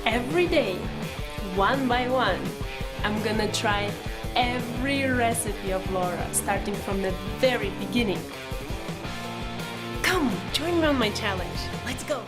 every day, one by one, I'm gonna try every recipe of Laura, starting from the very beginning. Come, join me on my challenge. Let's go!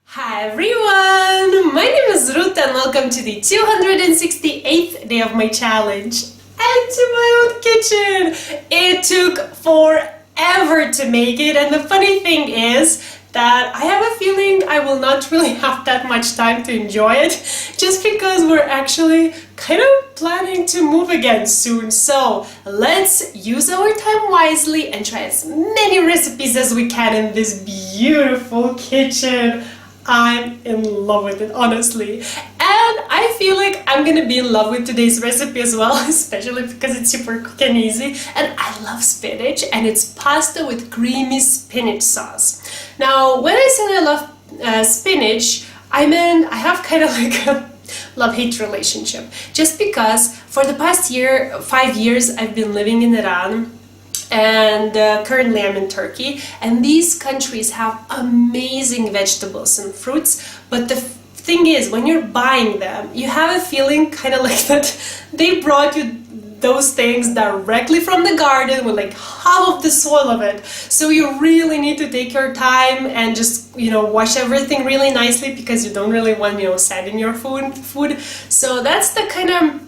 Hi everyone! My name is Ruta and welcome to the 268th day of my challenge and to my own kitchen! It took forever to make it, and the funny thing is that I have a feeling I will not really have that much time to enjoy it, just because we're actually kind of planning to move again soon. So let's use our time wisely and try as many recipes as we can in this beautiful kitchen. I'm in love with it, honestly. And I feel like I'm gonna be in love with today's recipe as well, especially because it's super quick and easy. And I love spinach, and it's pasta with creamy spinach sauce. Now, when I say I love spinach, I mean I have kind of like a love-hate relationship. Just because for the past 5 years, I've been living in Iran. And currently I'm in Turkey, and these countries have amazing vegetables and fruits, but the thing is, when you're buying them, you have a feeling kind of like that they brought you those things directly from the garden with like half of the soil of it. So you really need to take your time and just, wash everything really nicely, because you don't really want, sand in your food. So that's the kind of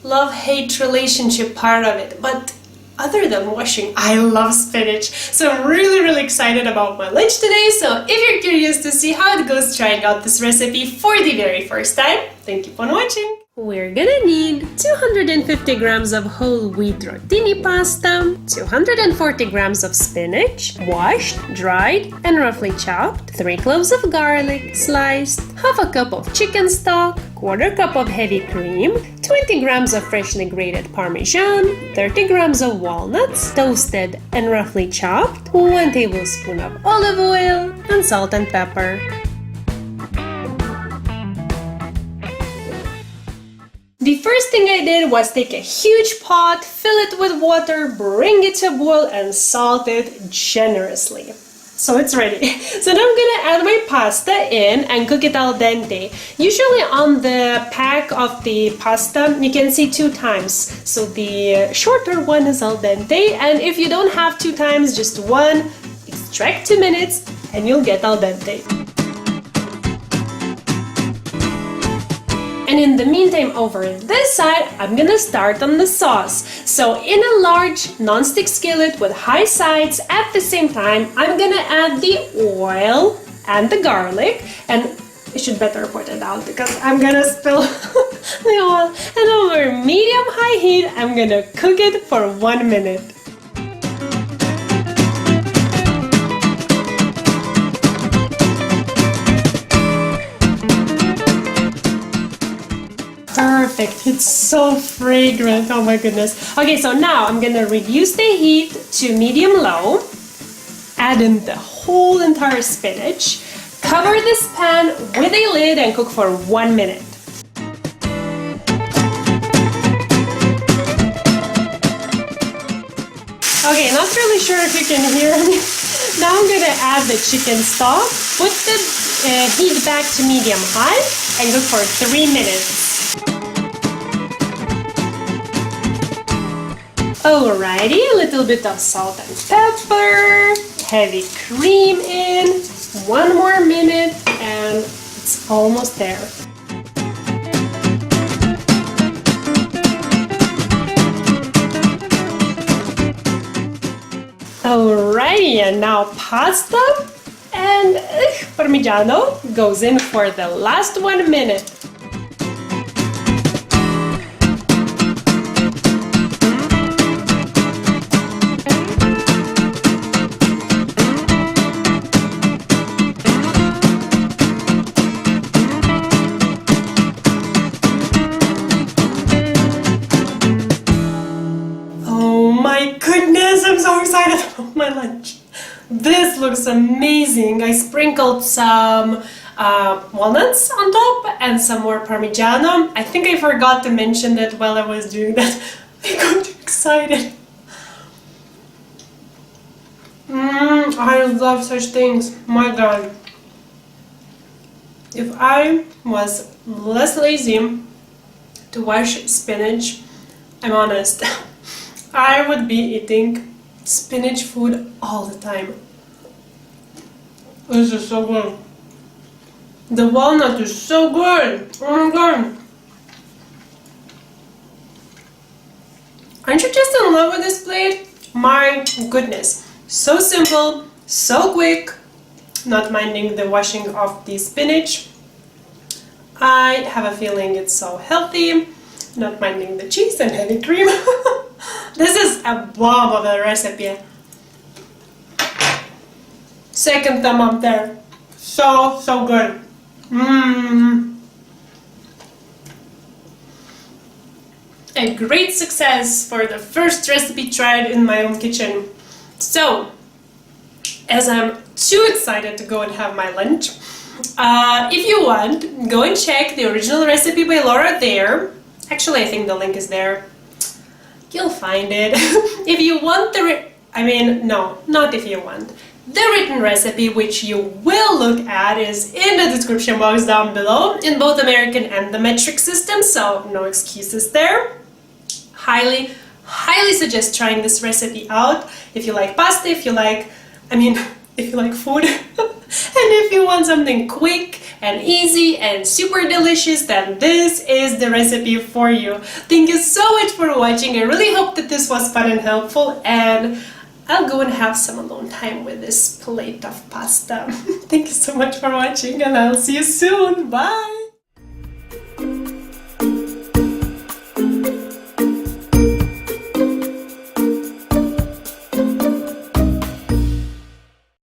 love-hate relationship part of it. But other than washing, I love spinach, so I'm really excited about my lunch today. So if you're curious to see how it goes trying out this recipe for the very first time, then keep on watching. We're gonna need 250 grams of whole wheat rotini pasta, 240 grams of spinach, washed, dried, and roughly chopped, 3 cloves of garlic, sliced, half a cup of chicken stock, quarter cup of heavy cream, 20 grams of freshly grated Parmiggiano, 30 grams of walnuts, toasted and roughly chopped, 1 tablespoon of olive oil, and salt and pepper. The first thing I did was take a huge pot, fill it with water, bring it to a boil, and salt it generously. So it's ready. So now I'm gonna add my pasta in and cook it al dente. Usually on the pack of the pasta, you can see 2 times. So the shorter one is al dente, and if you don't have 2 times, just 1, extract 2 minutes, and you'll get al dente. And in the meantime, over this side, I'm gonna start on the sauce. So in a large non-stick skillet with high sides, at the same time, I'm gonna add the oil and the garlic. And I should better put it out because I'm gonna spill the oil. And over medium-high heat, I'm gonna cook it for 1 minute. Perfect, it's so fragrant, oh my goodness. Okay, so now I'm gonna reduce the heat to medium-low, add in the whole entire spinach, cover this pan with a lid and cook for 1 minute. Okay, not really sure if you can hear me. Now I'm gonna add the chicken stock, put the heat back to medium-high, and cook for 3 minutes. Alrighty, a little bit of salt and pepper, heavy cream in, 1 more minute, and it's almost there. Alrighty, and now pasta and Parmigiano goes in for the last 1 minute. I'm so excited about my lunch. This looks amazing. I sprinkled some walnuts on top and some more Parmigiano. I think I forgot to mention that while I was doing that. I got too excited. I love such things. My God. if I was less lazy to wash spinach, I'm honest, I would be eating spinach food all the time. This is so good. The walnut is so good. Oh my god. Aren't you just in love with this plate? My goodness. So simple, so quick, not minding the washing of the spinach. I have a feeling it's so healthy, not minding the cheese and heavy cream. This is a bomb of a recipe. Second thumb up there. So good. A great success for the first recipe tried in my own kitchen. So, as I'm too excited to go and have my lunch, if you want, go and check the original recipe by Laura there. Actually, I think the link is there. You'll find it. If you want not if you want. The written recipe, which you will look at, is in the description box down below in both American and the metric system, so no excuses there. Highly suggest trying this recipe out if you like pasta, if you like food, and if you want something quick and easy and super delicious, then this is the recipe for you. Thank you so much for watching. I really hope that this was fun and helpful, and I'll go and have some alone time with this plate of pasta. Thank you so much for watching, and I'll see you soon. Bye!